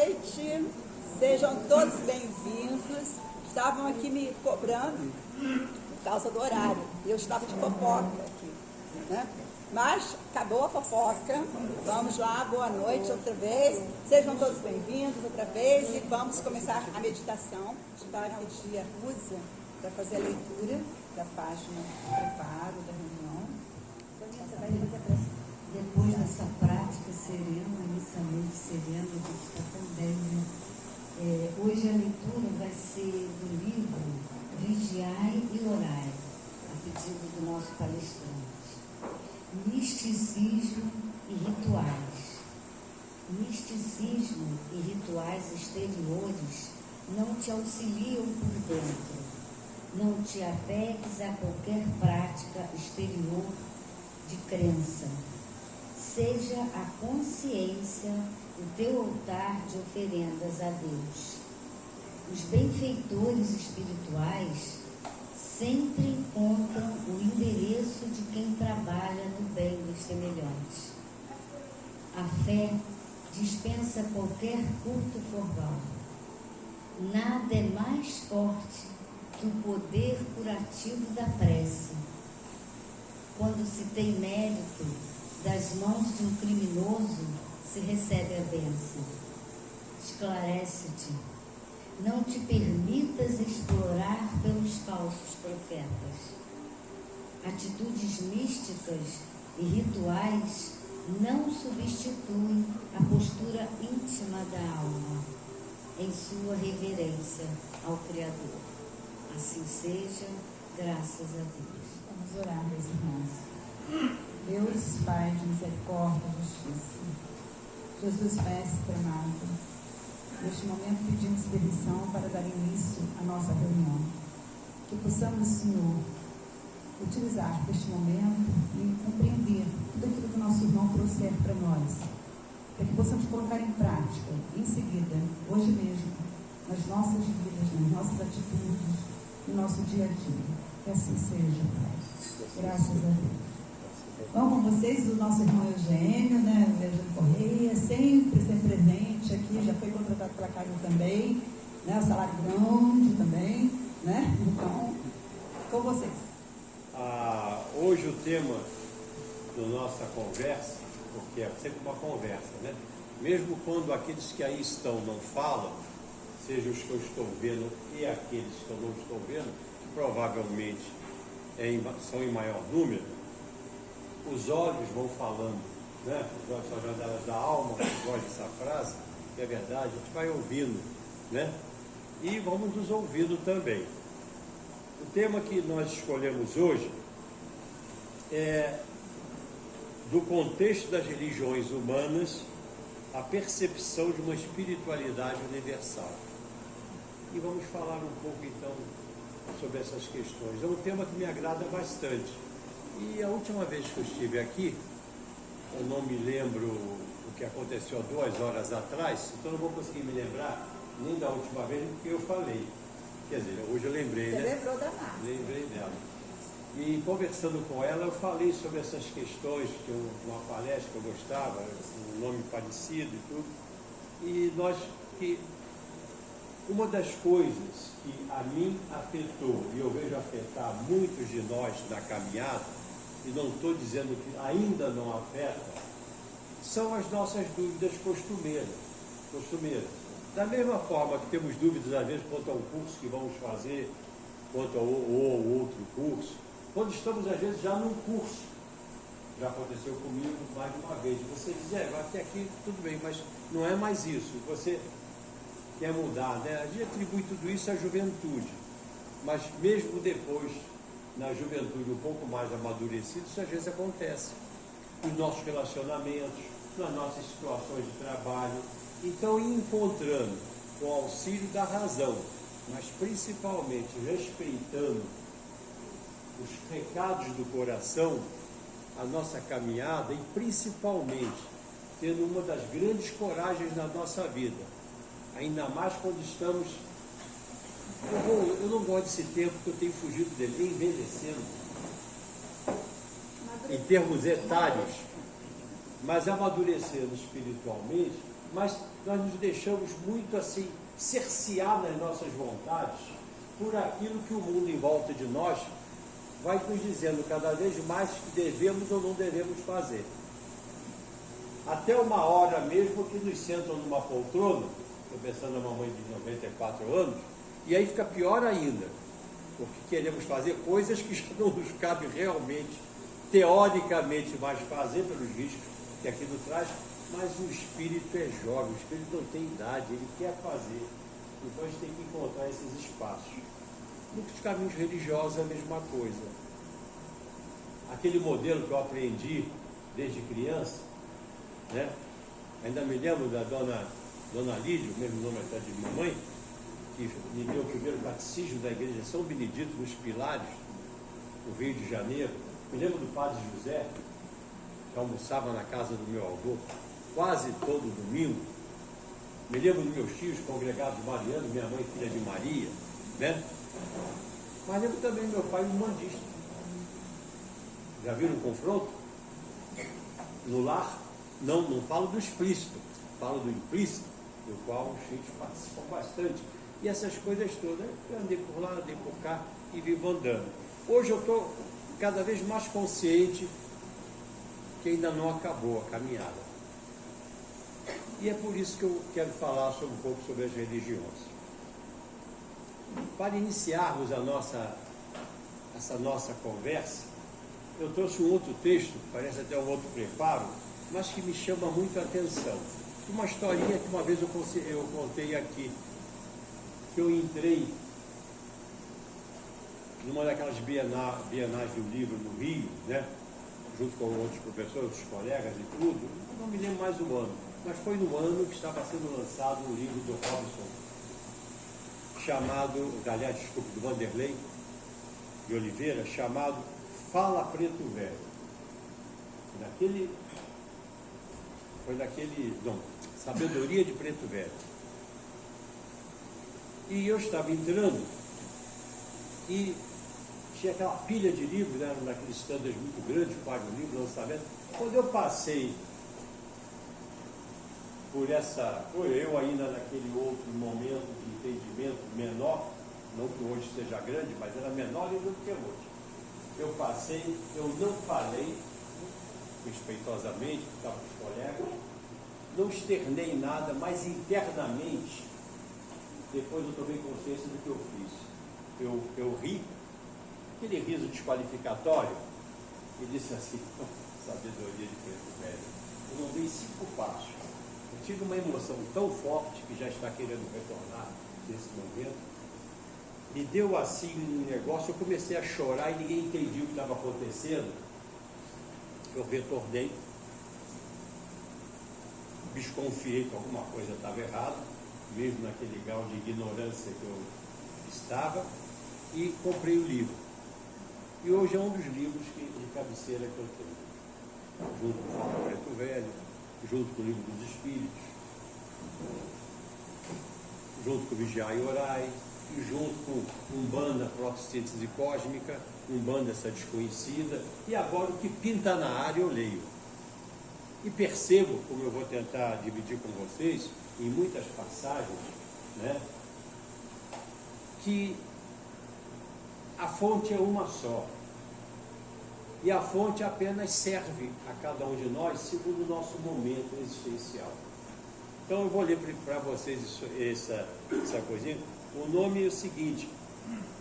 noite, sejam todos bem-vindos. Estavam aqui me cobrando por causa do horário, eu estava de fofoca aqui, né? Mas acabou a fofoca, vamos lá, boa noite outra vez, sejam todos bem-vindos outra vez e vamos começar a meditação. Está aqui a Rusa para fazer a leitura da página de preparo da reunião. Você vai fazer depois dessa prática serena, essa mente serena, a gente está tão bem, né? Hoje a leitura vai ser do livro Vigiai e Orai, a pedido do nosso palestrante. Misticismo e rituais. Misticismo e rituais exteriores não te auxiliam por dentro. Não te apegues a qualquer prática exterior de crença. Seja a consciência o teu altar de oferendas a Deus. Os benfeitores espirituais sempre encontram o endereço de quem trabalha no bem dos semelhantes. A fé dispensa qualquer culto formal. Nada é mais forte que o poder curativo da prece. Quando se tem mérito, das mãos de um criminoso se recebe a bênção. Esclarece-te. Não te permitas explorar pelos falsos profetas. Atitudes místicas e rituais não substituem a postura íntima da alma em sua reverência ao Criador. Assim seja, graças a Deus. Vamos orar, meus irmãos. Deus, Pai de misericórdia e justiça, Jesus Mestre amado, neste momento pedimos permissão para dar início à nossa reunião. Que possamos, Senhor, utilizar este momento e compreender tudo aquilo que o nosso irmão trouxer para nós, para que possamos colocar em prática, em seguida, hoje mesmo, nas nossas vidas, nas nossas atitudes, no nosso dia a dia. Que assim seja, Pai. Graças a Deus. Bom, com vocês, o nosso irmão Eugênio, né? O Eugênio Correia, sempre presente aqui, já foi contratado pela Carmen também, né? O salário grande também, né? Então, com vocês. Hoje o tema da nossa conversa, porque é sempre uma conversa, né? Mesmo quando aqueles que aí estão não falam, seja os que eu estou vendo e aqueles que eu não estou vendo, que provavelmente são em maior número, os olhos vão falando, né? Os olhos são janelas da alma, eu gosto dessa frase, que é verdade, a gente vai ouvindo, né? E vamos nos ouvindo também. O tema que nós escolhemos hoje é do contexto das religiões humanas, a percepção de uma espiritualidade universal. E vamos falar um pouco então sobre essas questões. É um tema que me agrada bastante. E a última vez que eu estive aqui, eu não me lembro o que aconteceu 2 horas atrás, então não vou conseguir me lembrar nem da última vez porque eu falei. Quer dizer, hoje eu lembrei, Você né? lembrou da Márcia. Lembrei dela. E conversando com ela, eu falei sobre essas questões, uma palestra que eu gostava, um nome parecido e tudo. E uma das coisas que a mim afetou, e eu vejo afetar muitos de nós na caminhada, e não estou dizendo que ainda não afeta, são as nossas dúvidas costumeiras. Da mesma forma que temos dúvidas, às vezes, quanto ao curso que vamos fazer, quanto ao outro curso, quando estamos, às vezes, já num curso. Já aconteceu comigo mais de uma vez. Você diz, vai até aqui, tudo bem, mas não é mais isso. Você quer mudar, né? A gente atribui tudo isso à juventude. Mas mesmo depois, na juventude um pouco mais amadurecido, isso às vezes acontece. Nos nossos relacionamentos, nas nossas situações de trabalho. Então, ir encontrando o auxílio da razão, mas principalmente respeitando os recados do coração, a nossa caminhada e principalmente tendo uma das grandes coragens na nossa vida, ainda mais quando estamos, eu não gosto desse termo porque eu tenho fugido dele, envelhecendo, em termos etários, mas amadurecendo espiritualmente, mas nós nos deixamos muito assim, cercear nas nossas vontades por aquilo que o mundo em volta de nós vai nos dizendo cada vez mais que devemos ou não devemos fazer. Até uma hora mesmo que nos sentam numa poltrona, estou pensando na mamãe de 94 anos, e aí fica pior ainda, porque queremos fazer coisas que já não nos cabe realmente, teoricamente, mais fazer pelos riscos que aquilo traz, mas o espírito é jovem, o espírito não tem idade, ele quer fazer. Então a gente tem que encontrar esses espaços. Nos caminhos religiosos é a mesma coisa. Aquele modelo que eu aprendi desde criança, né? Ainda me lembro da dona Lídia, o mesmo nome até de minha mãe, que me deu o primeiro catecismo da igreja São Benedito nos Pilares, no Rio de Janeiro. Me lembro do padre José, que almoçava na casa do meu avô quase todo domingo. Me lembro dos meus tios congregados marianos, minha mãe filha de Maria, né? Mas lembro também do meu pai umbandista. Já viram um confronto? No lar? Não falo do explícito, falo do implícito, do qual os filhos participam bastante. E essas coisas todas, eu andei por lá, andei por cá e vivo andando. Hoje eu estou cada vez mais consciente que ainda não acabou a caminhada. E é por isso que eu quero falar um pouco sobre as religiões. Para iniciarmos essa nossa conversa, eu trouxe um outro texto, parece até um outro preparo, mas que me chama muito a atenção. Uma historinha que uma vez eu contei aqui, que eu entrei numa daquelas bienais do livro no Rio, né? Junto com outros professores, outros colegas e tudo, não me lembro mais o ano, mas foi no ano que estava sendo lançado um livro do Robson, do Vanderlei de Oliveira, chamado Fala Preto Velho. Sabedoria de Preto Velho. E eu estava entrando e tinha aquela pilha de livros, né, naqueles standards muito grandes, pago livro, lançamento. Quando eu passei por eu ainda naquele outro momento de entendimento menor, não que hoje seja grande, mas era menor ainda do que hoje. Eu passei, eu não falei, respeitosamente, estava com os colegas, não externei nada, mas internamente, depois eu tomei consciência do que eu fiz. Eu ri, aquele riso desqualificatório, e disse assim, sabedoria de Preto Velho, eu não dei 5 passos. Eu tive uma emoção tão forte que já está querendo retornar nesse momento. Me deu assim um negócio, eu comecei a chorar e ninguém entendia o que estava acontecendo. Eu retornei, desconfiei que alguma coisa estava errada, mesmo naquele grau de ignorância que eu estava, e comprei o livro. E hoje é um dos livros de cabeceira que eu tenho, junto com o Fala Preto Velho, junto com o Livro dos Espíritos, junto com o Vigiai e Orai, e junto com Umbanda, Protossíntese Cósmica, Umbanda essa desconhecida, e agora o que pinta na área eu leio. E percebo, como eu vou tentar dividir com vocês, em muitas passagens, né, que a fonte é uma só. E a fonte apenas serve a cada um de nós segundo o nosso momento existencial. Então eu vou ler para vocês essa coisinha. O nome é o seguinte,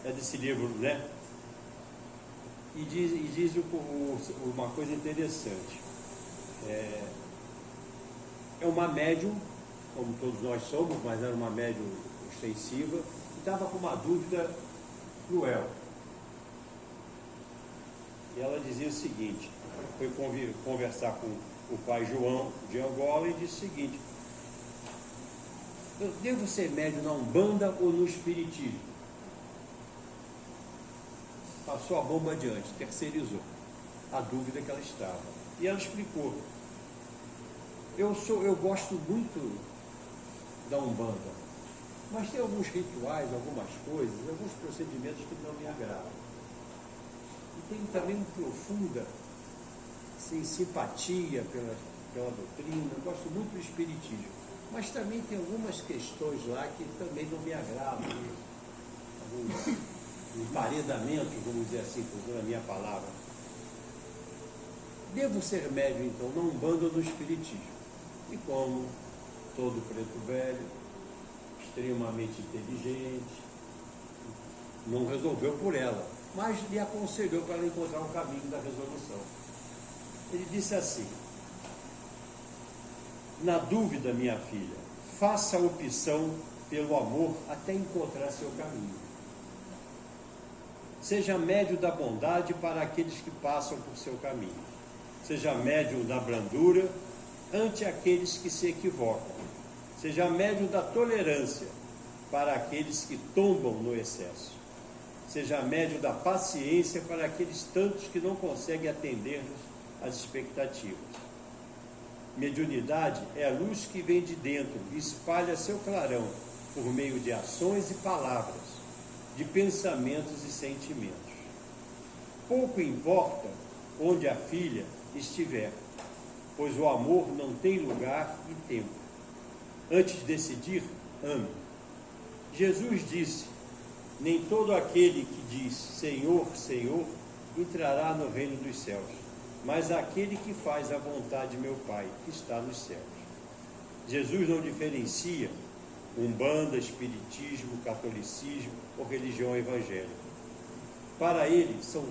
é desse livro, né? E diz uma coisa interessante. É uma médium, como todos nós somos, mas era uma médium extensiva, e estava com uma dúvida cruel. E ela dizia o seguinte, foi conversar com o pai João de Angola e disse o seguinte, eu devo ser médium na Umbanda ou no Espiritismo? Passou a bomba adiante, terceirizou a dúvida que ela estava. E ela explicou, eu gosto muito da Umbanda, mas tem alguns rituais, algumas coisas, alguns procedimentos que não me agradam. E tenho também uma profunda simpatia pela doutrina, eu gosto muito do Espiritismo. Mas também tem algumas questões lá que também não me agradam, alguns emparedamentos, vamos dizer assim, usando a minha palavra. Devo ser médium, então, na Umbanda ou no Espiritismo. E como todo preto velho, extremamente inteligente, não resolveu por ela, mas lhe aconselhou para ela encontrar um caminho da resolução. Ele disse assim: na dúvida, minha filha, faça a opção pelo amor até encontrar seu caminho. Seja médium da bondade para aqueles que passam por seu caminho. Seja médium da brandura ante aqueles que se equivocam. Seja médium da tolerância para aqueles que tombam no excesso. Seja médium da paciência para aqueles tantos que não conseguem atender-nos às expectativas. Mediunidade é a luz que vem de dentro e espalha seu clarão por meio de ações e palavras, de pensamentos e sentimentos. Pouco importa onde a filha estiver, pois o amor não tem lugar e tempo. Antes de decidir, ame. Jesus disse: nem todo aquele que diz Senhor, Senhor, entrará no reino dos céus, mas aquele que faz a vontade de meu Pai, que está nos céus. Jesus não diferencia Umbanda, Espiritismo, Catolicismo ou religião evangélica. Para ele, são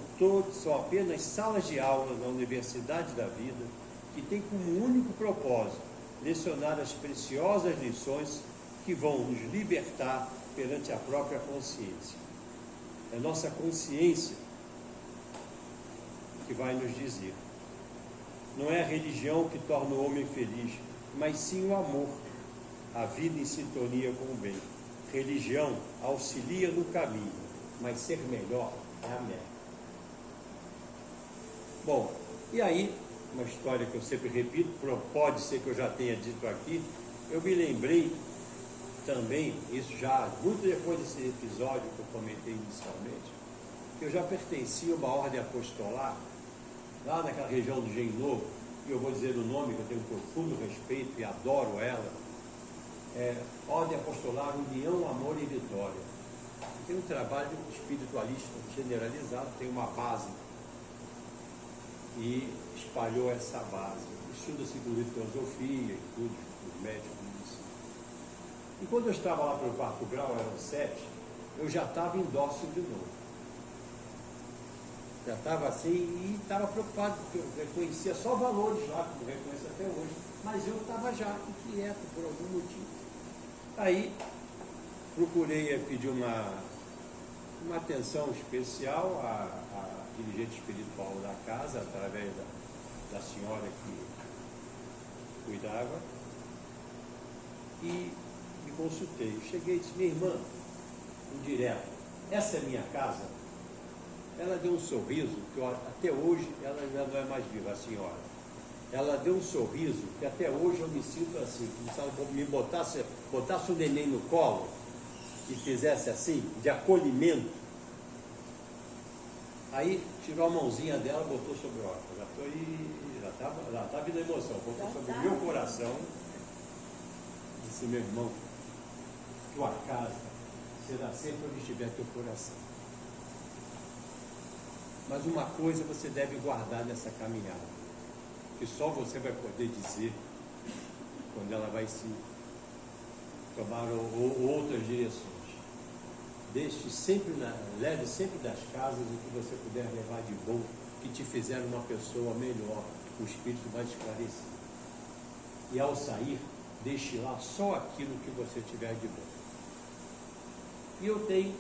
apenas salas de aula na Universidade da Vida, que tem como único propósito lecionar as preciosas lições que vão nos libertar perante a própria consciência. É nossa consciência que vai nos dizer. Não é a religião que torna o homem feliz, mas sim o amor, a vida em sintonia com o bem. Religião auxilia no caminho, mas ser melhor é a meta. Bom, e aí, uma história que eu sempre repito, pode ser que eu já tenha dito aqui, eu me lembrei também, isso já muito depois desse episódio que eu comentei inicialmente, que eu já pertencia a uma ordem apostolar, lá naquela região do Engenho Novo, e eu vou dizer o nome, que eu tenho um profundo respeito e adoro ela, Ordem Apostolar União, Amor e Vitória. Tem um trabalho espiritualista generalizado, tem uma base, e espalhou essa base. Estuda-se inclusive filosofia e tudo, os médicos disso. E quando eu estava lá para o 4º grau, eram 7, eu já estava em dócil de novo. Já estava assim e estava preocupado, porque eu reconhecia só valores lá, como eu reconheço até hoje, mas eu estava já inquieto por algum motivo. Aí procurei pedir uma atenção especial à dirigente espiritual da casa, através da senhora que cuidava, e me consultei. Cheguei e disse: minha irmã, direto, essa é minha casa. Ela deu um sorriso, que até hoje, ela já não é mais viva, a senhora. Ela deu um sorriso, que até hoje eu me sinto assim, como se me botasse o neném no colo e fizesse assim, de acolhimento. Aí tirou a mãozinha dela, botou sobre o óculos. Já está vindo a emoção, botou sobre o meu coração. Disse: meu irmão, tua casa será sempre onde estiver teu coração. Mas uma coisa você deve guardar nessa caminhada, que só você vai poder dizer quando ela vai se tomar outras direções. Leve sempre das casas o que você puder levar de bom, que te fizeram uma pessoa melhor, o espírito mais esclarecido. E ao sair, deixe lá só aquilo que você tiver de bom. E eu tenho,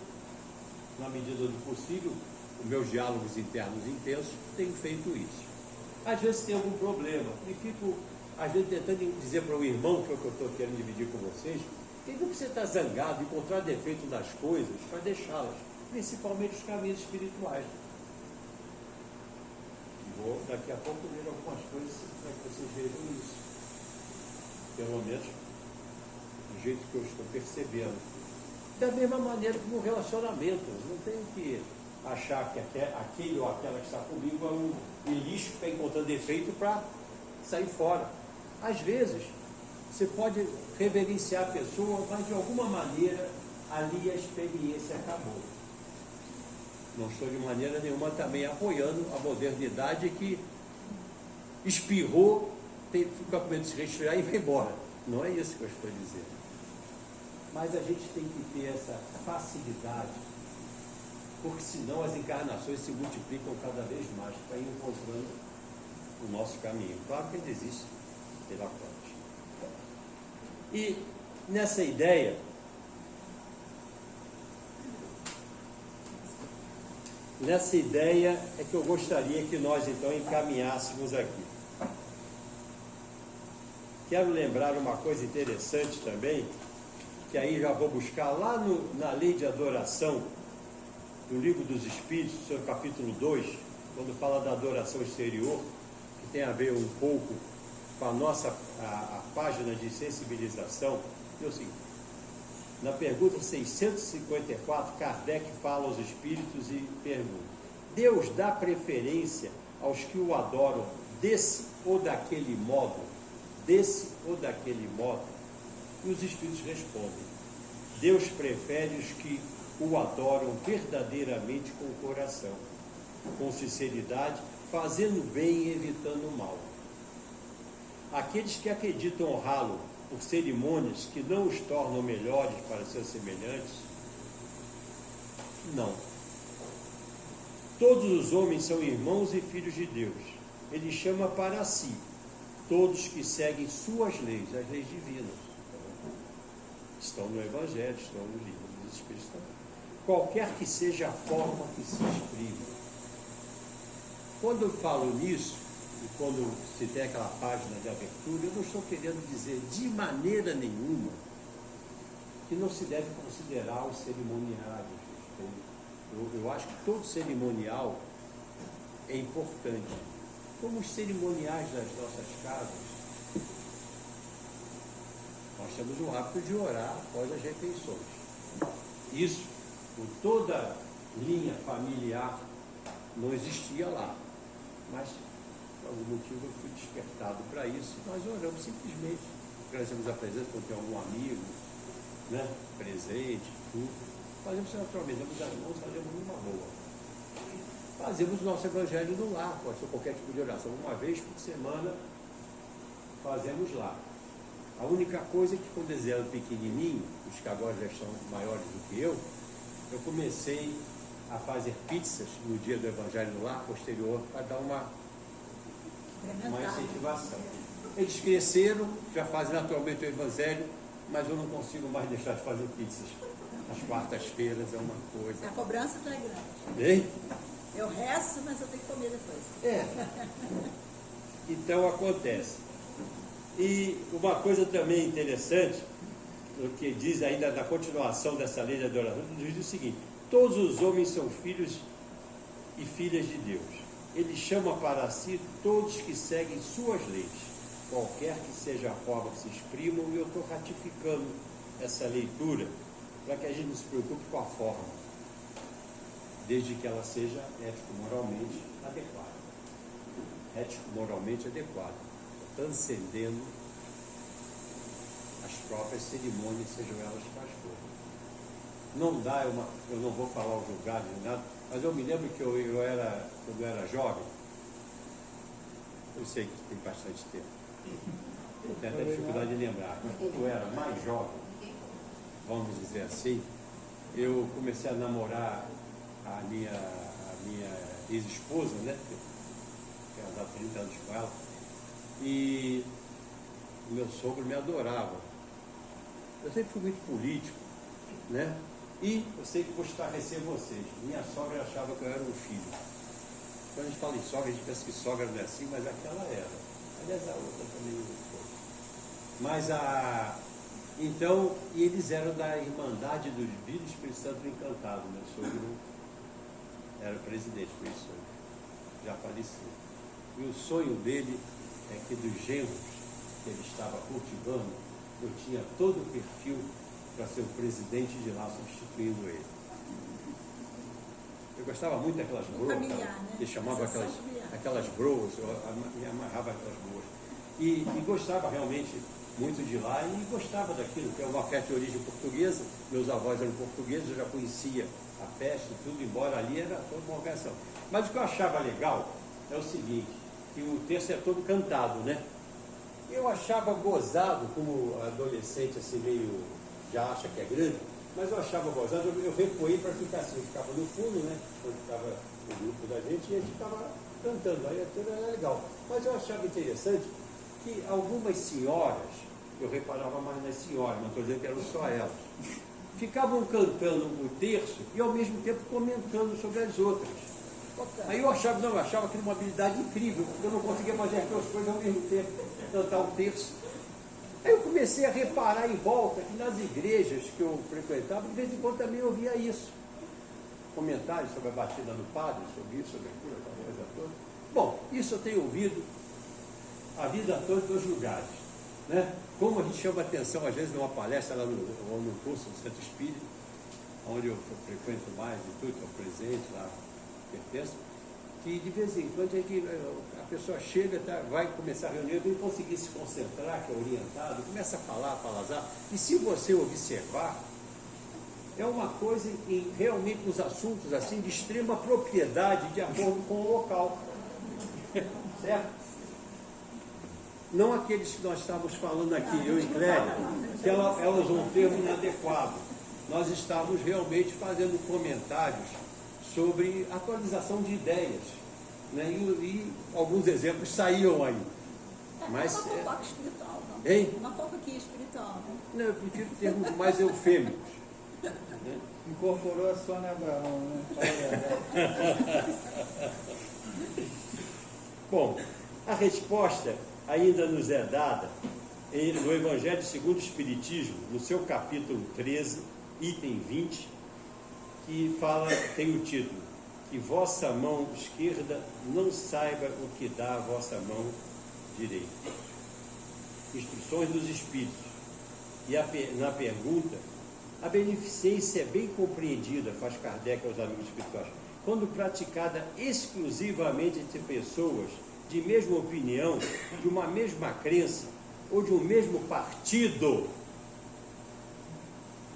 na medida do possível, os meus diálogos internos intensos, tenho feito isso. Às vezes tem algum problema e fico, às vezes, tentando dizer para o irmão, que é o que eu estou querendo dividir com vocês, que não precisa estar zangado, encontrar defeito nas coisas para deixá-las, principalmente os caminhos espirituais. Vou daqui a pouco ler algumas coisas para que vocês vejam isso, pelo menos do jeito que eu estou percebendo. Da mesma maneira que no relacionamento, não tenho que achar que aquele ou aquela que está comigo é um lixo que está encontrando defeito para sair fora. Às vezes, Você pode reverenciar a pessoa, mas de alguma maneira ali a experiência acabou. Não estou de maneira nenhuma também apoiando a modernidade que espirrou, fica com medo de se resfriar e vai embora. Não é isso que eu estou dizendo. Mas a gente tem que ter essa facilidade, porque senão as encarnações se multiplicam cada vez mais para ir encontrando o nosso caminho. Claro que ainda existe pela frente. E nessa ideia, é que eu gostaria que nós então encaminhássemos aqui. Quero lembrar uma coisa interessante também, que aí já vou buscar lá na lei de adoração, do Livro dos Espíritos, seu capítulo 2, quando fala da adoração exterior, que tem a ver um pouco com a nossa a página de sensibilização. É o seguinte: na pergunta 654, Kardec fala aos espíritos e pergunta: Deus dá preferência aos que o adoram desse ou daquele modo? Desse ou daquele modo? E os espíritos respondem: Deus prefere os que o adoram verdadeiramente com o coração, com sinceridade, fazendo bem e evitando o mal. Aqueles que acreditam honrá-lo por cerimônias que não os tornam melhores para seus semelhantes, não. Todos os homens são irmãos e filhos de Deus. Ele chama para si todos que seguem suas leis, as leis divinas. Estão no Evangelho, estão no Livro dos Espíritos também. Qualquer que seja a forma que se exprime. Quando eu falo nisso, e quando se tem aquela página de abertura, eu não estou querendo dizer de maneira nenhuma que não se deve considerar os cerimoniais. Eu acho que todo cerimonial é importante. Como os cerimoniais das nossas casas, nós temos o hábito de orar após as refeições. Isso, com toda linha familiar, não existia lá. Mas, por algum motivo, eu fui despertado para isso. Nós oramos simplesmente. Agradecemos a presença, quando tem algum amigo, né, presente, tudo. Fazemos naturalmente, damos as mãos, fazemos numa boa. Fazemos o nosso evangelho no lar, pode ser qualquer tipo de oração. Uma vez por semana, fazemos lá. A única coisa é que quando eles eram pequenininhos, os que agora já estão maiores do que eu comecei a fazer pizzas no dia do Evangelho no Lar, posterior, para dar uma incentivação. Eles cresceram, já fazem naturalmente o Evangelho, mas eu não consigo mais deixar de fazer pizzas. As quartas-feiras é uma coisa. A cobrança já é grande. Hein? Eu rezo, mas eu tenho que comer depois. É. Então acontece. E uma coisa também interessante, o que diz ainda na continuação dessa lei de adoração, diz o seguinte: todos os homens são filhos e filhas de Deus. Ele chama para si todos que seguem suas leis, qualquer que seja a forma que se exprimam, e eu estou ratificando essa leitura para que a gente não se preocupe com a forma, desde que ela seja ético-moralmente adequada. Ético-moralmente adequada, transcendendo as próprias cerimônias, sejam elas quais forem. Não dá, eu não vou falar o julgado nem nada, mas eu me lembro que quando eu era jovem, eu sei que tem bastante tempo, eu tenho até dificuldade de lembrar, mas quando eu era mais jovem, vamos dizer assim, eu comecei a namorar a minha ex-esposa, né? Que eu andava 30 anos com ela, e o meu sogro me adorava. Eu sempre fui muito político, né? E eu sei que vou esclarecer vocês. Minha sogra achava que eu era um filho. Quando a gente fala em sogra, a gente pensa que sogra não é assim, mas aquela era. Aliás, a outra também foi. Mas então, e eles eram da Irmandade dos Vida e Espírito Santo Encantado. Meu sogro era presidente, por isso já faleceu. E o sonho dele é que dos genros que ele estava cultivando, eu tinha todo o perfil para ser o presidente de lá, substituindo ele. Eu gostava muito daquelas broas, familiar, né? que chamava aquelas broas, eu me amarrava aquelas broas. E gostava realmente muito de lá e gostava daquilo, que é uma festa de origem portuguesa, meus avós eram portugueses, eu já conhecia a festa e tudo, embora ali era toda uma organização. Mas o que eu achava legal é o seguinte, que o terço é todo cantado, né? Eu achava gozado, como adolescente assim meio já acha que é grande, mas eu achava gozado, eu recuei para ficar assim, eu ficava no fundo, né? Quando ficava o grupo da gente e a gente ficava cantando, aí aquilo era legal. Mas eu achava interessante que algumas senhoras, eu reparava mais nas senhoras, não estou dizendo que eram só elas, ficavam cantando o terço e ao mesmo tempo comentando sobre as outras. Aí eu achava aquilo uma habilidade incrível, porque eu não conseguia fazer as duas coisas ao mesmo tempo, cantar o terço. Aí eu comecei a reparar em volta que nas igrejas que eu frequentava, de vez em quando também eu via isso. Comentários sobre a batida no padre, sobre isso, sobre aquilo, aquela coisa toda. Bom, isso eu tenho ouvido a vida toda em 2 lugares. Né? Como a gente chama atenção, às vezes, numa palestra lá no curso do Centro Espírita, onde eu frequento mais de tudo, estou presente lá, pertenço, que de vez em quando a pessoa chega, vai começar a reunião, não conseguir se concentrar, que é orientado, começa a falar, palazar, e se você observar, é uma coisa em realmente nos assuntos assim de extrema propriedade de acordo com o local. Certo? Não aqueles que nós estávamos falando aqui, eu e Clélia, que elas usam um termo inadequado. Nós estávamos realmente fazendo comentários sobre atualização de ideias. Né? E alguns exemplos saíam aí. Mas, é uma fofoca espiritual, não? Hein? Uma fofoquinha espiritual, né? Não, eu prefiro termos mais eufêmicos. Incorporou a Sônia Abraão, né? Bom, a resposta ainda nos é dada no Evangelho segundo o Espiritismo, no seu capítulo 13, item 20, que tem o título: que vossa mão esquerda não saiba o que dá a vossa mão direita. Instruções dos Espíritos. E na pergunta, a beneficência é bem compreendida, faz Kardec aos amigos espirituais, quando praticada exclusivamente entre pessoas de mesma opinião, de uma mesma crença ou de um mesmo partido.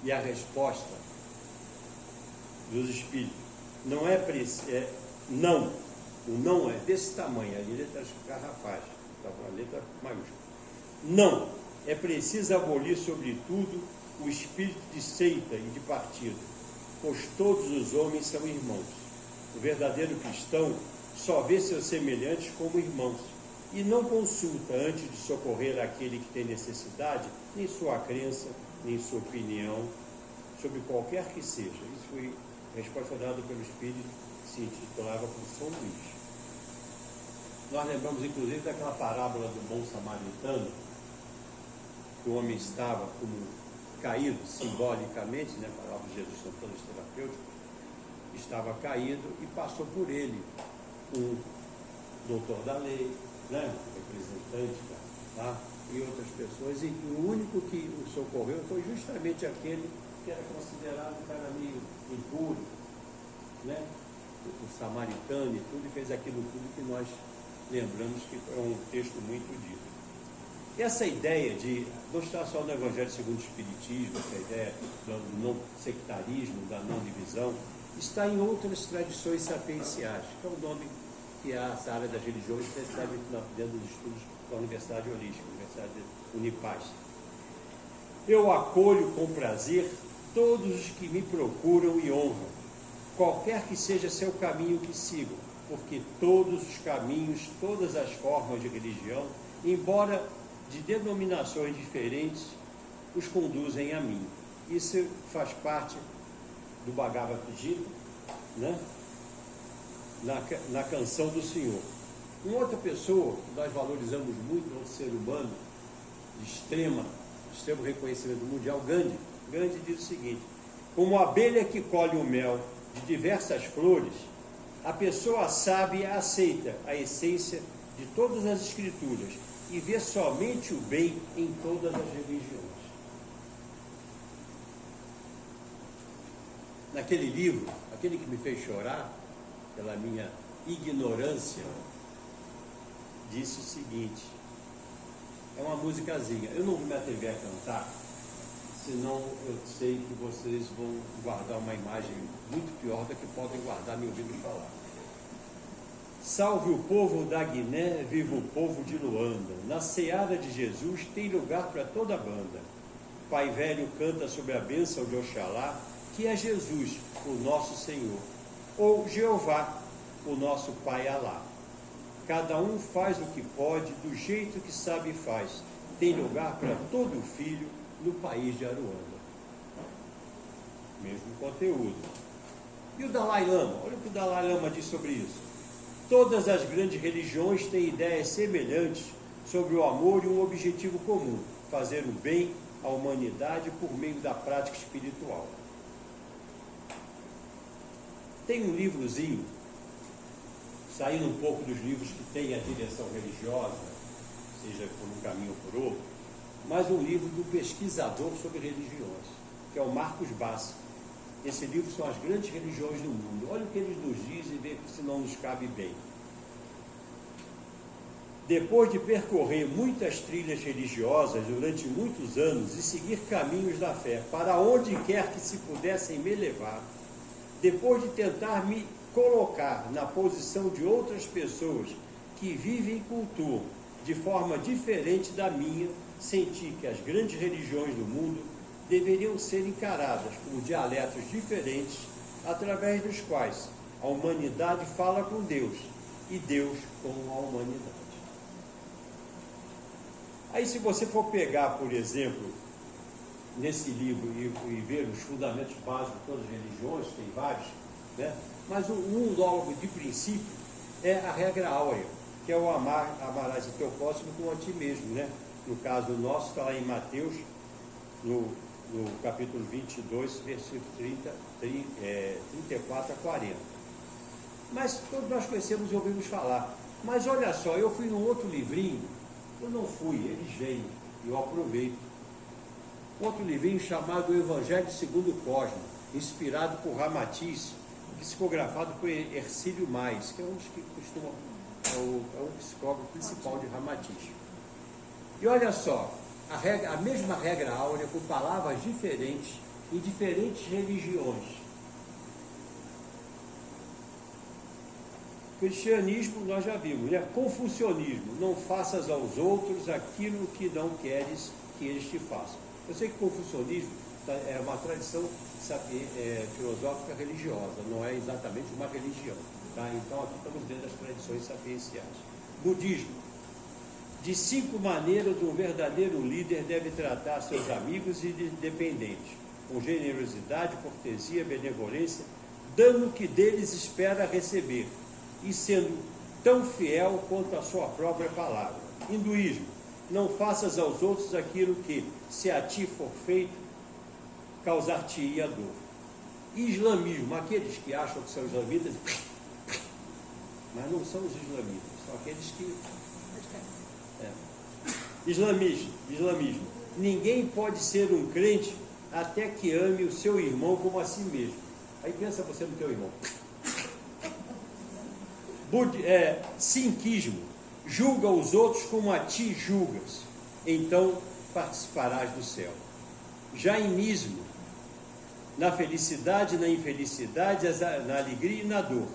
E a resposta dos Espíritos não não. O não é desse tamanho, ali letras garrafais, a letra maiúscula. Não, é preciso abolir sobretudo o espírito de seita e de partido, pois todos os homens são irmãos. O verdadeiro cristão só vê seus semelhantes como irmãos e não consulta antes de socorrer aquele que tem necessidade, nem sua crença, nem sua opinião, sobre qualquer que seja. Isso foi a resposta dada pelo Espírito, que se intitulava por São Luís. Nós lembramos, inclusive, daquela parábola do bom samaritano, que o homem estava como caído, simbolicamente, né? A palavra de Jesus são todas terapêuticas, estava caído e passou por ele um doutor da lei, né? Representante, tá? E outras pessoas, e o único que o socorreu foi justamente aquele que era considerado um cara meio impuro, né? O samaritano e tudo, e fez aquilo tudo que nós lembramos que é um texto muito dito. Essa ideia de, não está só no Evangelho segundo o Espiritismo, essa ideia do não sectarismo, da não divisão, está em outras tradições sapienciais, que é o nome que essa área das religiões recebe dentro dos estudos da Universidade Holística, Universidade Unipaz. Eu acolho com prazer todos os que me procuram e honram, qualquer que seja seu caminho que sigam, porque todos os caminhos, todas as formas de religião, embora de denominações diferentes, os conduzem a mim. Isso faz parte do Bhagavad Gita, né? Na canção do Senhor. Uma outra pessoa que nós valorizamos muito, um ser humano de extremo reconhecimento mundial, Gandhi. Gandhi diz o seguinte: como a abelha que colhe o mel de diversas flores, a pessoa sábia aceita a essência de todas as escrituras e vê somente o bem em todas as religiões. Naquele livro, aquele que me fez chorar, pela minha ignorância, disse o seguinte: É uma musicazinha. Eu não vou me atrever a cantar, senão eu sei que vocês vão guardar uma imagem muito pior da que podem guardar me ouvindo falar. Salve o povo da Guiné, viva o povo de Luanda. Na seara de Jesus tem lugar para toda a banda. Pai velho canta sobre a bênção de Oxalá, que é Jesus, o nosso Senhor. Ou Jeová, o nosso Pai Alá. Cada um faz o que pode, do jeito que sabe e faz. Tem lugar para todo filho no país de Aruanda. Mesmo conteúdo. E o Dalai Lama? Olha o que o Dalai Lama diz sobre isso. Todas as grandes religiões têm ideias semelhantes sobre o amor e um objetivo comum: fazer o bem à humanidade por meio da prática espiritual. Tem um livrozinho, saindo um pouco dos livros que tem a direção religiosa, seja por um caminho ou por outro, mas um livro do pesquisador sobre religiões, que é o Marcos Bassi. Esse livro são as grandes religiões do mundo. Olha o que ele nos diz e vê se não nos cabe bem. Depois de percorrer muitas trilhas religiosas durante muitos anos e seguir caminhos da fé, para onde quer que se pudessem me levar, depois de tentar me colocar na posição de outras pessoas que vivem e cultuam de forma diferente da minha, senti que as grandes religiões do mundo deveriam ser encaradas como dialetos diferentes, através dos quais a humanidade fala com Deus e Deus com a humanidade. Aí, se você for pegar, por exemplo, nesse livro e ver os fundamentos básicos de todas as religiões, tem vários, né? Mas um logo de princípio é a regra áurea, que é o amarás o teu próximo como a ti mesmo, né? No caso nosso, está lá em Mateus, no capítulo 22, versículo 34 a 40. Mas todos nós conhecemos e ouvimos falar. Mas olha só, eu fui num outro livrinho, eu não fui, eles vêm, e eu aproveito. Outro livrinho chamado O Evangelho segundo o Cosmo, inspirado por Ramatiz, psicografado por Hercílio Mais, que é um dos que costuma, é o psicólogo principal de Ramatiz. E olha só, a mesma regra áurea com palavras diferentes em diferentes religiões. Cristianismo, nós já vimos, né? Confucionismo: não faças aos outros aquilo que não queres que eles te façam. Eu sei que confucionismo é uma tradição filosófica religiosa, não é exatamente uma religião, tá? Então aqui estamos dentro das tradições sapienciais. Budismo: de 5 maneiras um verdadeiro líder deve tratar seus amigos e dependentes: com generosidade, cortesia, benevolência, dando o que deles espera receber, e sendo tão fiel quanto a sua própria palavra. Hinduísmo: não faças aos outros aquilo que, se a ti for feito, causar-te-ia dor. Islamismo: aqueles que acham que são islamitas, mas não são os islamitas, são aqueles que... Islamismo: ninguém pode ser um crente até que ame o seu irmão como a si mesmo. Aí pensa você no teu irmão. Sinquismo: julga os outros como a ti julgas, então participarás do céu. Jainismo: na felicidade, na infelicidade, na alegria e na dor,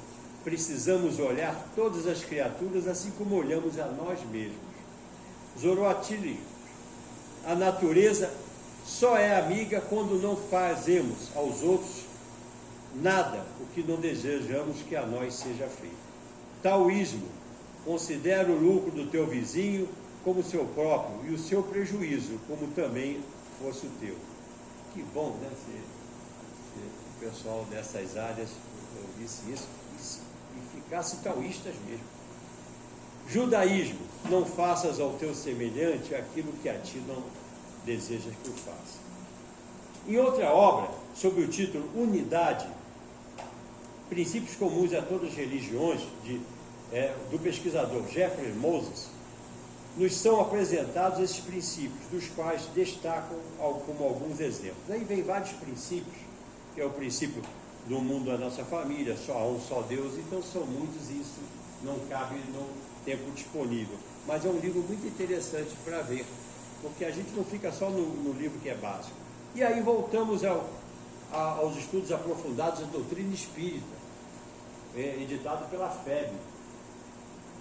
precisamos olhar todas as criaturas assim como olhamos a nós mesmos. Zoroastrismo: a natureza só é amiga quando não fazemos aos outros nada o que não desejamos que a nós seja feito. Taoísmo: considera o lucro do teu vizinho como seu próprio e o seu prejuízo como também fosse o teu. Que bom, né? Se o pessoal dessas áreas ouvisse isso e ficasse taoístas mesmo. Judaísmo: não faças ao teu semelhante aquilo que a ti não desejas que o faça. Em outra obra, sob o título Unidade, princípios comuns a todas as religiões, do pesquisador Jeffrey Moses, nos são apresentados esses princípios, dos quais destacam como alguns exemplos. Aí vem vários princípios, que é o princípio do mundo da nossa família, só há um só Deus, então são muitos e isso não cabe no tempo disponível. mas é um livro muito interessante para ver, porque a gente não fica só no livro que é básico. E aí voltamos aos estudos aprofundados da doutrina espírita, editado pela FEB.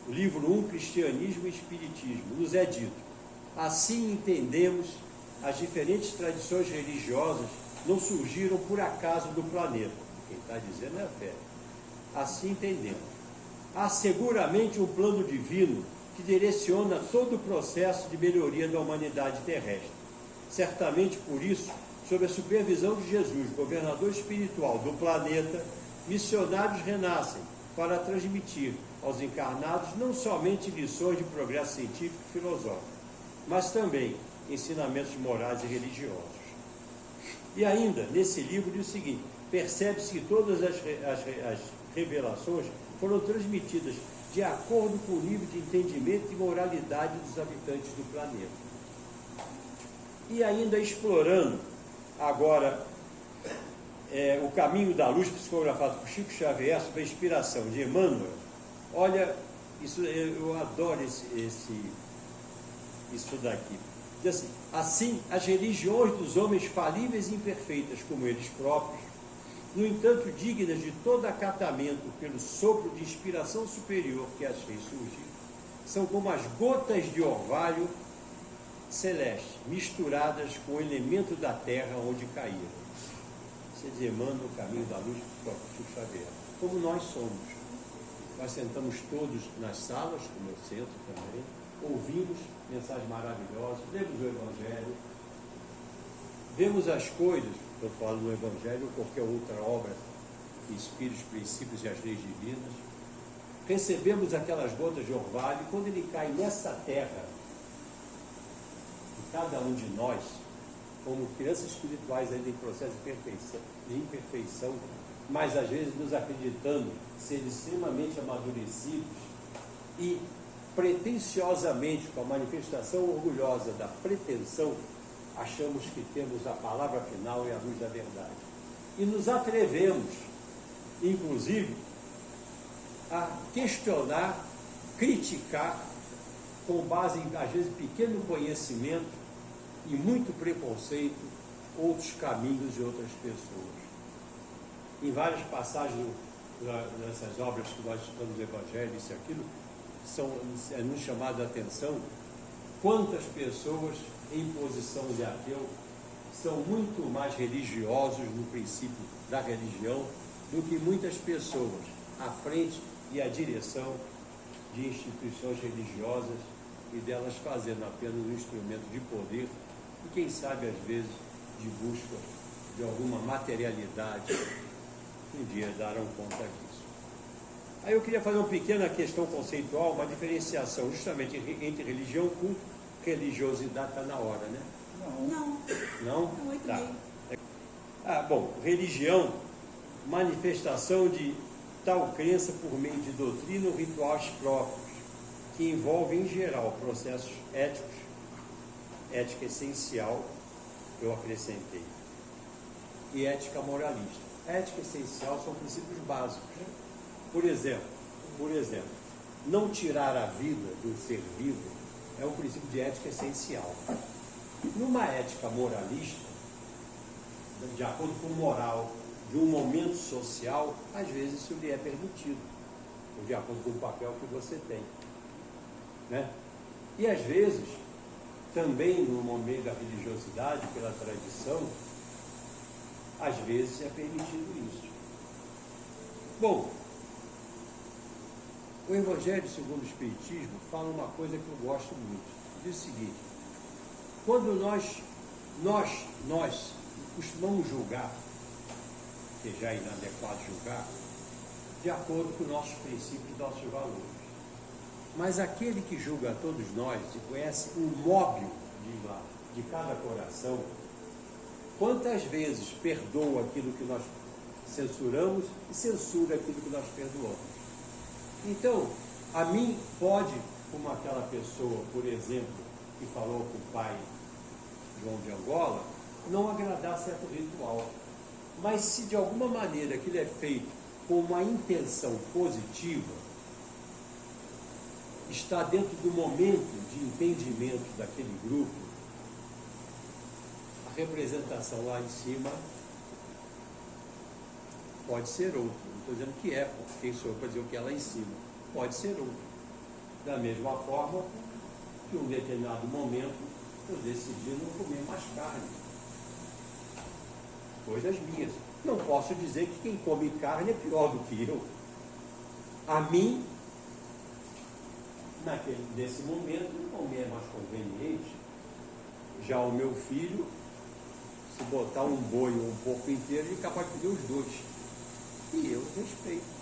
O livro 1, Cristianismo e Espiritismo, nos é dito: assim entendemos, as diferentes tradições religiosas não surgiram por acaso do planeta. Quem está dizendo é a FEB. Assim entendemos. Há seguramente um plano divino que direciona todo o processo de melhoria da humanidade terrestre. Certamente por isso, sob a supervisão de Jesus, governador espiritual do planeta, missionários renascem para transmitir aos encarnados não somente lições de progresso científico e filosófico, mas também ensinamentos morais e religiosos. E ainda, nesse livro diz o seguinte: percebe-se que todas as revelações foram transmitidas de acordo com o nível de entendimento e moralidade dos habitantes do planeta. E ainda explorando agora o caminho da luz, psicografado por Chico Xavier, sob a inspiração de Emmanuel. Olha, isso, eu adoro isso daqui. Diz assim, as religiões dos homens falíveis e imperfeitas como eles próprios, no entanto dignas de todo acatamento pelo sopro de inspiração superior que as fez surgir, são como as gotas de orvalho celeste, misturadas com o elemento da terra onde caíram. Você demanda o caminho da luz do próprio Chico Xavier. Como nós somos. Nós sentamos todos nas salas, como eu sento também, ouvimos mensagens maravilhosas, lemos o Evangelho, vemos as coisas, estou falando no Evangelho ou qualquer outra obra que inspire os princípios e as leis divinas, recebemos aquelas gotas de orvalho, e quando ele cai nessa terra, cada um de nós, como crianças espirituais ainda em processo de imperfeição, mas às vezes nos acreditando ser extremamente amadurecidos e pretensiosamente, com a manifestação orgulhosa da pretensão, achamos que temos a palavra final e a luz da verdade. E nos atrevemos, inclusive, a questionar, criticar, com base em, às vezes, pequeno conhecimento e muito preconceito, outros caminhos e outras pessoas. Em várias passagens dessas obras que nós estudamos, Evangelho, isso e aquilo, nos chamado a atenção quantas pessoas em posição de ateu são muito mais religiosos no princípio da religião do que muitas pessoas à frente e à direção de instituições religiosas e delas fazendo apenas um instrumento de poder e, quem sabe, às vezes, de busca de alguma materialidade. Um dia darão conta disso. Aí eu queria fazer uma pequena questão conceitual, uma diferenciação justamente entre religião, culto, religiosidade. Está na hora, né? Não. Não? Não, 8 Tá. Bom, religião, manifestação de tal crença por meio de doutrina ou rituais próprios, que envolve, em geral, processos éticos, ética essencial, eu acrescentei, e ética moralista. Ética essencial são princípios básicos. Por exemplo, não tirar a vida do ser vivo é um princípio de ética essencial. Numa ética moralista, de acordo com o moral de um momento social, às vezes isso lhe é permitido, ou de acordo com o papel que você tem. Né? E às vezes, também no momento da religiosidade, pela tradição, às vezes é permitido isso. Bom, o Evangelho segundo o Espiritismo fala uma coisa que eu gosto muito. Diz o seguinte: quando nós costumamos julgar, que já é inadequado julgar, de acordo com nossos princípios e nossos valores. Mas aquele que julga a todos nós e conhece o móvel de cada coração, quantas vezes perdoa aquilo que nós censuramos e censura aquilo que nós perdoamos? Então, a mim pode, como aquela pessoa, por exemplo, que falou com o pai João de Angola, não agradar certo ritual. Mas se de alguma maneira aquilo é feito com uma intenção positiva, está dentro do momento de entendimento daquele grupo, a representação lá em cima pode ser outra. Não estou dizendo que é, porque quem sou eu para dizer o que é lá em cima? Pode ser outra. Da mesma forma que em um determinado momento eu decidi não comer mais carne. Coisas minhas. Não posso dizer que quem come carne é pior do que eu. A mim, nesse momento, não me é mais conveniente. Já o meu filho, se botar um boi ou um porco inteiro, ele é capaz de comer os dois. E eu respeito.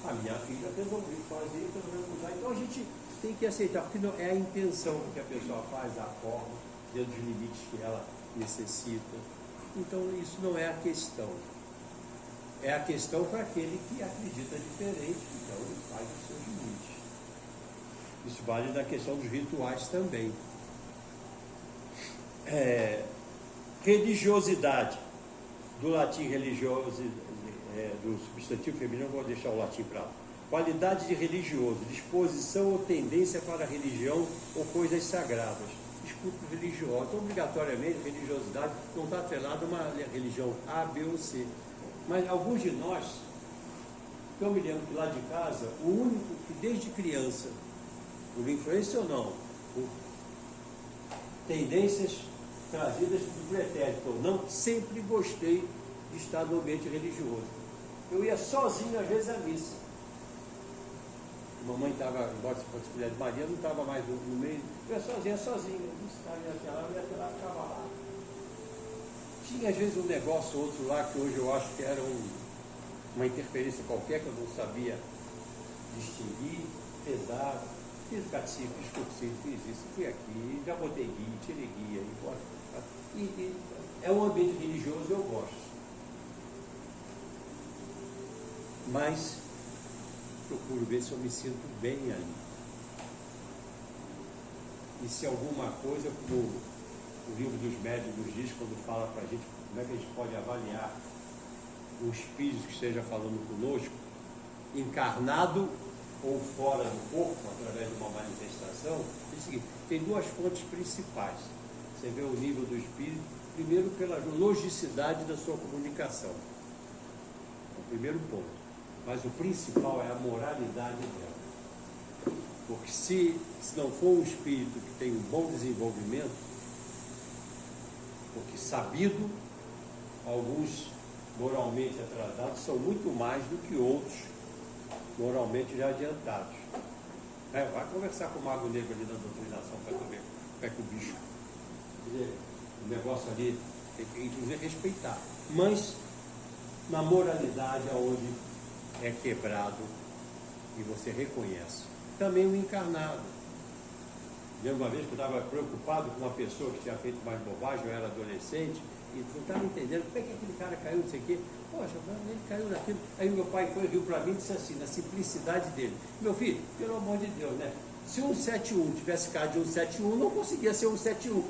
A minha filha resolveu fazer, resolveu usar. Então a gente tem que aceitar, porque não é a intenção que a pessoa faz, a forma, dentro dos limites que ela necessita. Então isso não é a questão. É a questão para aquele que acredita diferente, então ele faz os seus limites. Isso vale na questão dos rituais também. Religiosidade, do latim religioso, do substantivo feminino, vou deixar o latim para lá. Qualidade de religioso, disposição ou tendência para a religião ou coisas sagradas. Escrúpulos religiosos, obrigatoriamente, religiosidade não está atrelada a uma religião A, B ou C. Mas alguns de nós, eu me lembro que lá de casa, o único que desde criança, por influência ou não, por tendências trazidas do pretérito ou não, sempre gostei de estar no ambiente religioso. Eu ia sozinho, às vezes, à missa. A mamãe estava, embora se fosse filha de Maria, não estava mais no meio. Eu ia sozinho. Eu ia até lá, ficava lá. Tinha, às vezes, um negócio ou outro lá, que hoje eu acho que era uma interferência qualquer, que eu não sabia distinguir, pesar. Fiz catecismo, fiz cursinho, fiz isso, fui aqui, já botei guia, tirei guia. E é um ambiente religioso, eu gosto. Mas procuro ver se eu me sinto bem ali. E se alguma coisa, como o livro dos médiuns nos diz, quando fala para a gente como é que a gente pode avaliar o espírito que esteja falando conosco, encarnado ou fora do corpo, através de uma manifestação, é o seguinte: tem duas fontes principais. Você vê o nível do espírito, primeiro pela logicidade da sua comunicação. É o primeiro ponto. Mas o principal é a moralidade dela. Porque se não for um espírito que tem um bom desenvolvimento, porque sabido, alguns moralmente atrasados são muito mais do que outros moralmente já adiantados. Vai conversar com o Mago Negro ali na doutrinação para tu ver como é que o bicho. O negócio ali tem que, inclusive, respeitar. Mas na moralidade aonde é quebrado e você reconhece. Também o encarnado. Lembro uma vez que eu estava preocupado com uma pessoa que tinha feito mais bobagem, eu era adolescente, e não estava entendendo como é que aquele cara caiu, não sei o quê. Poxa, ele caiu naquilo. Aí meu pai foi, riu para mim e disse assim, na simplicidade dele: meu filho, pelo amor de Deus, né? Se um 171 tivesse caído de um 171, não conseguia ser um 171.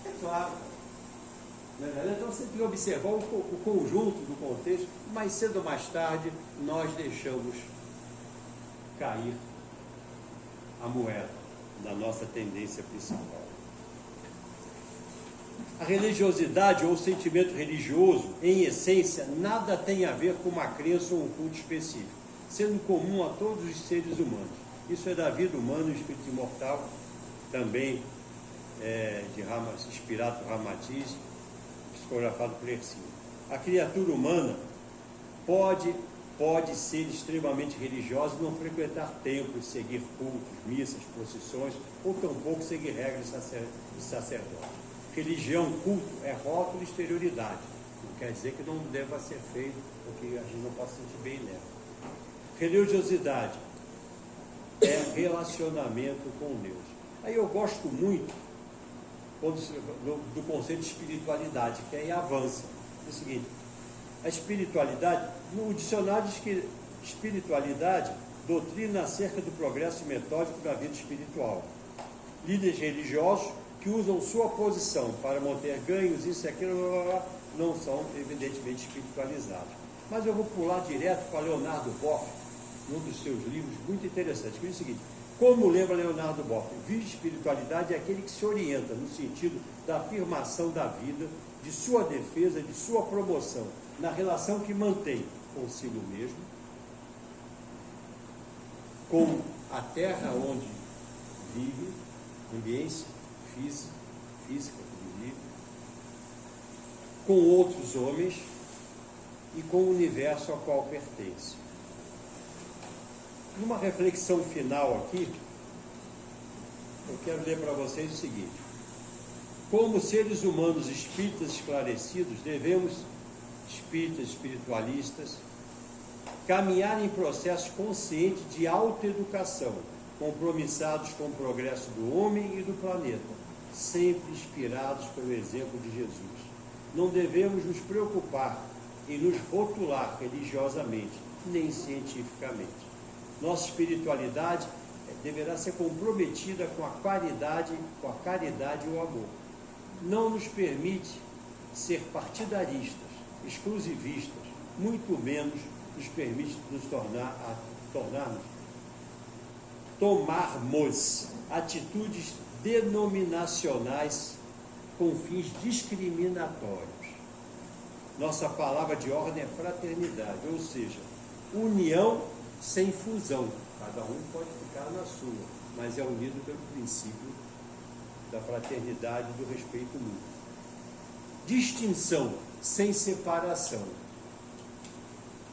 É claro. Então você tem que observar o conjunto do contexto. Mais cedo ou mais tarde, nós deixamos cair a moeda da nossa tendência principal. A religiosidade ou o sentimento religioso, em essência, nada tem a ver com uma crença ou um culto específico, sendo comum a todos os seres humanos. Isso é da vida humana, o espírito imortal, também de Spirato Ramatiz, psicografado por Ercílio. A criatura humana pode ser extremamente religiosa e não frequentar templos, seguir cultos, missas, procissões, ou tampouco seguir regras de sacerdote. Religião, culto, é rótulo e exterioridade. Não quer dizer que não deva ser feito, porque a gente não pode se sentir bem nela. Religiosidade é relacionamento com Deus. Aí eu gosto muito do conceito de espiritualidade, que aí avança. É o seguinte: a espiritualidade, no dicionário diz que espiritualidade, doutrina acerca do progresso metódico da vida espiritual. Líderes religiosos que usam sua posição para manter ganhos, isso e aquilo, não são evidentemente espiritualizados. Mas eu vou pular direto para Leonardo Boff, num dos seus livros, muito interessante, que diz o seguinte: como lembra Leonardo Boff, vida de espiritualidade é aquele que se orienta no sentido da afirmação da vida, de sua defesa, de sua promoção, na relação que mantém consigo mesmo, com a terra onde vive, ambiência física que vive, com outros homens e com o universo ao qual pertence. Numa reflexão final aqui, eu quero ler para vocês o seguinte: como seres humanos espíritas esclarecidos, devemos, espíritas, espiritualistas, caminhar em processo consciente de autoeducação, compromissados com o progresso do homem e do planeta, sempre inspirados pelo exemplo de Jesus. Não devemos nos preocupar em nos rotular religiosamente, nem cientificamente. Nossa espiritualidade deverá ser comprometida com a caridade e o amor. Não nos permite ser partidaristas, exclusivistas, muito menos nos permite nos tomarmos atitudes denominacionais com fins discriminatórios. Nossa palavra de ordem é fraternidade, ou seja, união sem fusão. Cada um pode ficar na sua, mas é unido pelo princípio da fraternidade e do respeito mútuo. Distinção sem separação.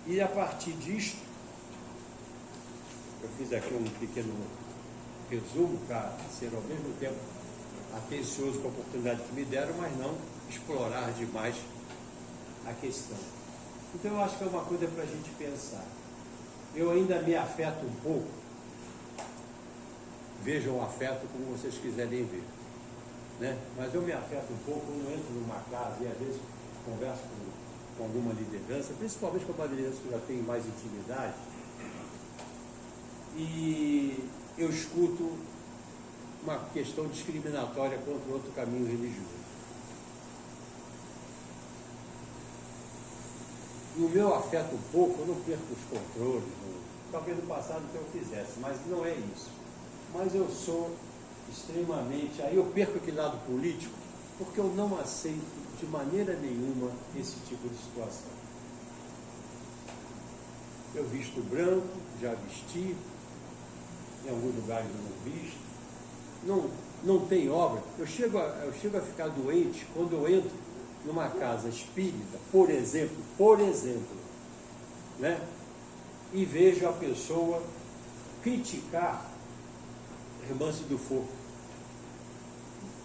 E a partir disto, eu fiz aqui um pequeno resumo para ser ao mesmo tempo atencioso com a oportunidade que me deram, mas não explorar demais a questão. Então eu acho que é uma coisa para a gente pensar. Eu ainda me afeto um pouco, vejam o afeto como vocês quiserem ver, né? Mas eu me afeto um pouco quando entro numa casa e às vezes converso com alguma liderança, principalmente com uma liderança que já tem mais intimidade, e eu escuto uma questão discriminatória contra outro caminho religioso. No meu afeto um pouco, eu não perco os controles, talvez no passado que eu fizesse, mas não é isso. Mas eu sou extremamente, aí eu perco aquele lado político, porque eu não aceito de maneira nenhuma esse tipo de situação. Eu visto branco, já vesti, em alguns lugares eu não visto, não tem obra. Eu chego a ficar doente quando eu entro numa casa espírita, por exemplo, né? E vejo a pessoa criticar Remanso do Fogo.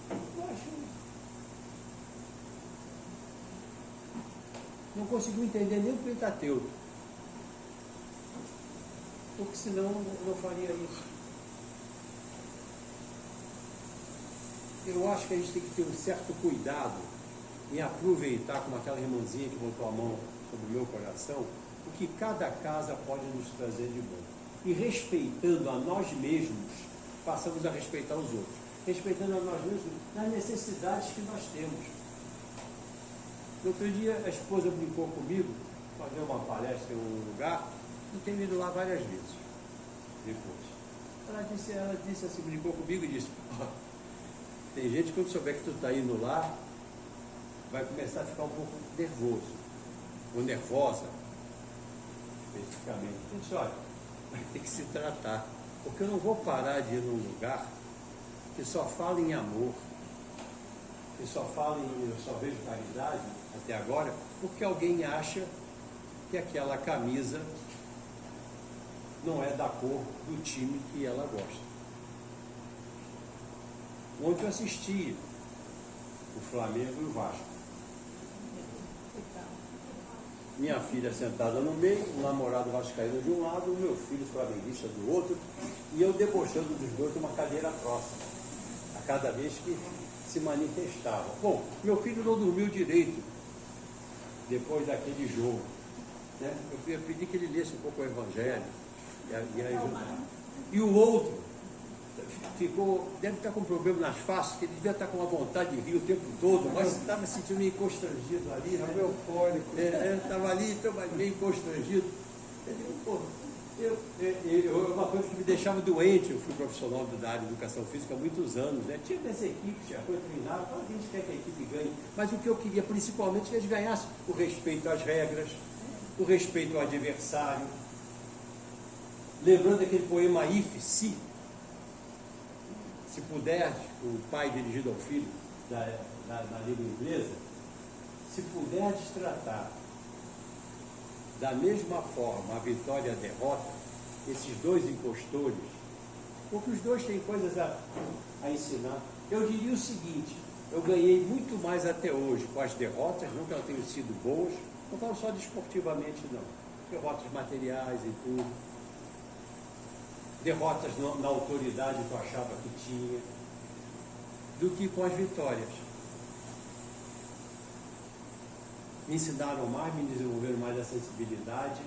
Eu acho... Não consigo entender nem o Pentateuco, porque senão eu não faria isso. Eu acho que a gente tem que ter um certo cuidado em aproveitar, como aquela irmãzinha que botou a mão sobre o meu coração, o que cada casa pode nos trazer de bom. E respeitando a nós mesmos, passamos a respeitar os outros. Respeitando a nós mesmos nas necessidades que nós temos. No outro dia, a esposa brincou comigo, fazer uma palestra em um lugar, e tenho ido lá várias vezes, depois. Ela disse assim, brincou comigo e disse: tem gente que quando souber que tu está indo lá, vai começar a ficar um pouco nervoso, ou nervosa, especificamente. Eu disse: olha, vai ter que se tratar, porque eu não vou parar de ir num lugar que só fala em amor, que só fala em, eu só vejo caridade até agora, porque alguém acha que aquela camisa não é da cor do time que ela gosta. Ontem eu assisti o Flamengo e o Vasco. Minha filha sentada no meio, o namorado vascaíno de um lado, o meu filho flamenguista do outro, e eu debochando dos dois numa cadeira próxima, a cada vez que se manifestava. Bom, meu filho não dormiu direito depois daquele jogo, né? Eu pedi que ele lesse um pouco o Evangelho, e o outro deve estar com um problema nas faces, que ele devia estar com uma vontade de rir o tempo todo, mas estava se sentindo meio constrangido ali, né? Eufórico. Estava ali, estava meio constrangido. Eu digo: pô, Uma coisa que me deixava doente, eu fui profissional da área de educação física há muitos anos, né? Tinha dessa equipe, tinha coisa treinada, a gente quer que a equipe ganhe, mas o que eu queria principalmente é que eles ganhassem o respeito às regras, o respeito ao adversário. Lembrando aquele poema If, Se puder, o pai dirigido ao filho, na língua inglesa, se puderdes tratar da mesma forma a vitória e a derrota, esses dois impostores, porque os dois têm coisas a ensinar. Eu diria o seguinte: eu ganhei muito mais até hoje com as derrotas, não que elas tenham sido boas, não falo só desportivamente, não. Derrotas materiais e tudo. Derrotas na autoridade que eu achava que tinha, do que com as vitórias. Me ensinaram mais, me desenvolveram mais a sensibilidade.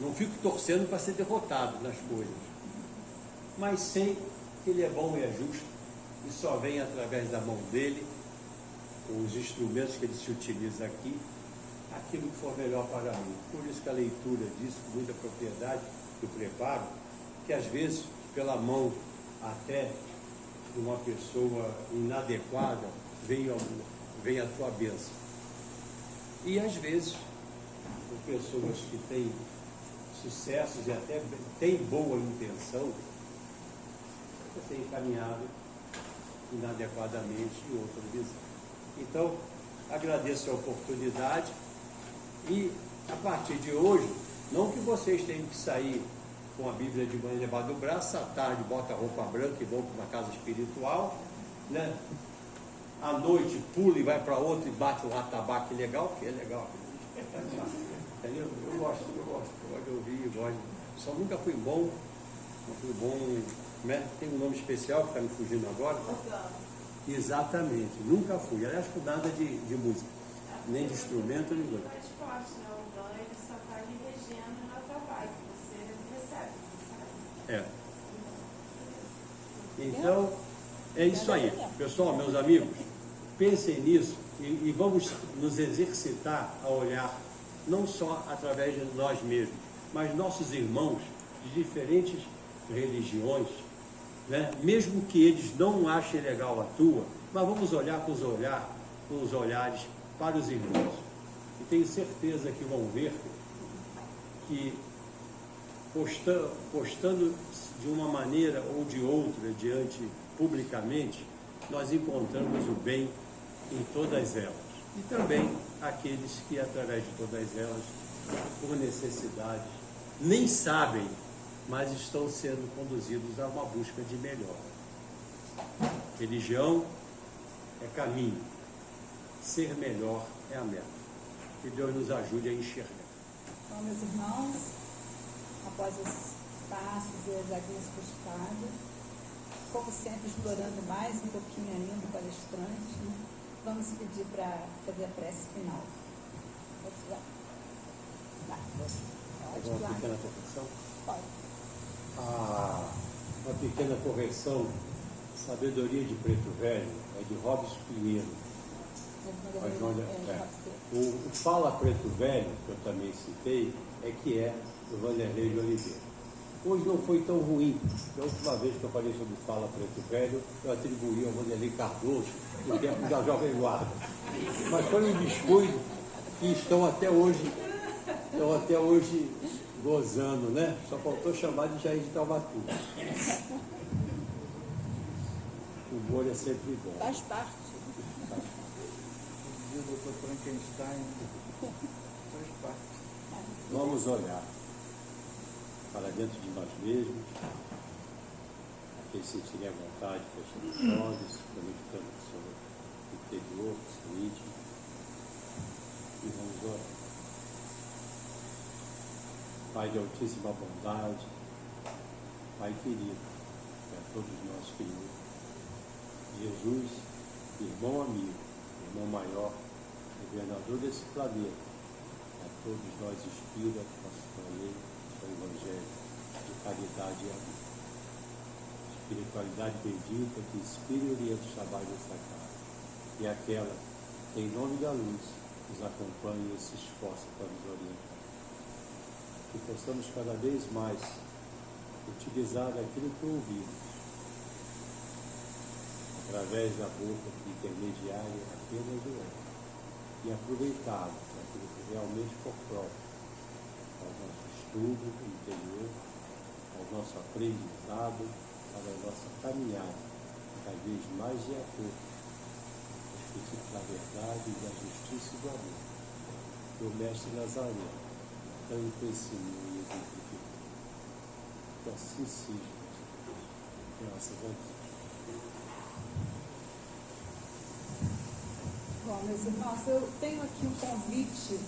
Não fico torcendo para ser derrotado nas coisas, mas sei que ele é bom e é justo, e só vem através da mão dele, com os instrumentos que ele se utiliza aqui, aquilo que for melhor para mim. Por isso que a leitura disso, com muita propriedade, do preparo, que às vezes, pela mão até de uma pessoa inadequada, vem a tua bênção. E às vezes, por pessoas que têm sucessos e até têm boa intenção, você tem encaminhado inadequadamente em outra visão. Então, agradeço a oportunidade e, a partir de hoje, não que vocês tenham que sair com a Bíblia de manhã debaixo do braço, à tarde bota a roupa branca e vão para uma casa espiritual, né? À noite pula e vai para outra e bate um atabaque legal, que é legal. Entendeu? Eu gosto de ouvir, eu gosto. Só nunca fui bom, né? Tem um nome especial que está me fugindo agora. Exatamente, nunca fui. Aliás, com nada de música, nem de instrumento, nem de coisa. Então, é isso aí. Pessoal, meus amigos, pensem nisso e vamos nos exercitar a olhar não só através de nós mesmos, mas nossos irmãos de diferentes religiões, né? Mesmo que eles não achem legal a tua, mas vamos olhar com os olhares para os irmãos. E tenho certeza que vão ver que postando de uma maneira ou de outra publicamente, nós encontramos o bem em todas elas. E também aqueles que, através de todas elas, por necessidade, nem sabem, mas estão sendo conduzidos a uma busca de melhor. Religião é caminho, ser melhor é a meta. Que Deus nos ajude a enxergar. Então, meus irmãos, após os passos e as águas buscadas, como sempre explorando mais um pouquinho ainda o palestrante, né? Vamos pedir para fazer a prece final. Pode. Uma pequena correção? Pode. Uma pequena correção. Sabedoria de Preto Velho é de Robson Pinheiro. O Fala Preto Velho, que eu também citei, é do Vanderlei de Oliveira. Hoje não foi tão ruim. A última vez que eu falei sobre Fala Preto Velho, eu atribuí ao Vanderlei Cardoso, no tempo da Jovem Guarda. Mas foi um descuido que estão até hoje gozando, né? Só faltou chamar de Jair de Taubaté. O humor é sempre bom. Faz parte. O Dr. Frankenstein faz parte. Vamos olhar para dentro de nós mesmos, aqueles sentirem a vontade, fechando os olhos, conectando com o seu interior, com o seu íntimo, e vamos orar. Pai de altíssima bondade, Pai querido, que a todos nós criou, Jesus, irmão amigo, irmão maior, governador desse planeta, a todos nós inspira a sua lei, o Evangelho de caridade e amor. Espiritualidade bendita que inspira e orienta os trabalhos dessa casa. E aquela que, em nome da luz, nos acompanha e se esforça para nos orientar. que possamos cada vez mais utilizar aquilo que ouvimos, através da boca intermediária apenas do homem, e aproveitá-lo aquilo que realmente for próprio ao nosso estudo interior, ao nosso aprendizado, para a nossa caminhada cada vez mais de acordo com os princípios da verdade, da justiça e do amor, que o Mestre Nazareno tanto ensinou e exemplificou. Que assim seja, graças a Deus. Bom, meus irmãos, eu tenho aqui um convite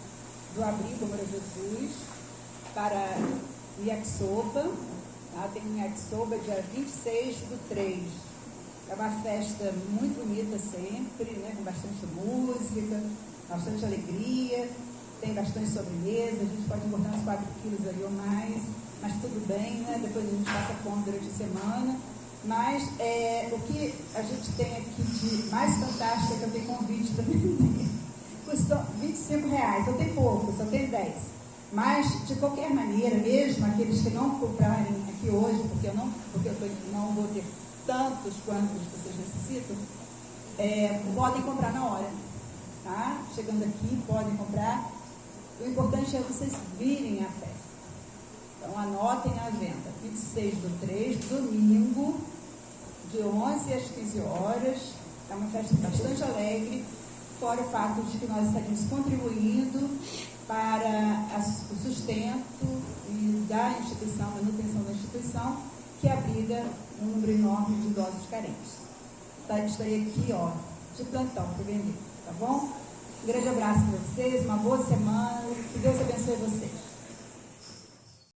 do Abrigo Amor a Jesus para o Yakisoba. Tá? Tem um Yakisoba dia 26/3. É uma festa muito bonita sempre, né? Com bastante música, bastante alegria, tem bastante sobremesa, a gente pode engordar uns 4 quilos aí ou mais, mas tudo bem, né? Depois a gente passa fome durante a semana. Mas o que a gente tem aqui de mais fantástico é que eu tenho convite para vender. Custam R$25, eu tenho pouco, só tenho 10. Mas, de qualquer maneira, mesmo aqueles que não comprarem aqui hoje, porque eu não vou ter tantos quantos vocês necessitam, podem comprar na hora. Tá? Chegando aqui, podem comprar. O importante é vocês virem a festa. Então, anotem a agenda. 26/3, domingo, de 11 às 15 horas. É uma festa bastante alegre, fora o fato de que nós estaremos contribuindo para o sustento e da instituição, manutenção da instituição, que abriga um número enorme de idosos carentes. Tá? Estarei aqui, de plantão para vender, tá bom? Um grande abraço para vocês, uma boa semana, que Deus abençoe vocês.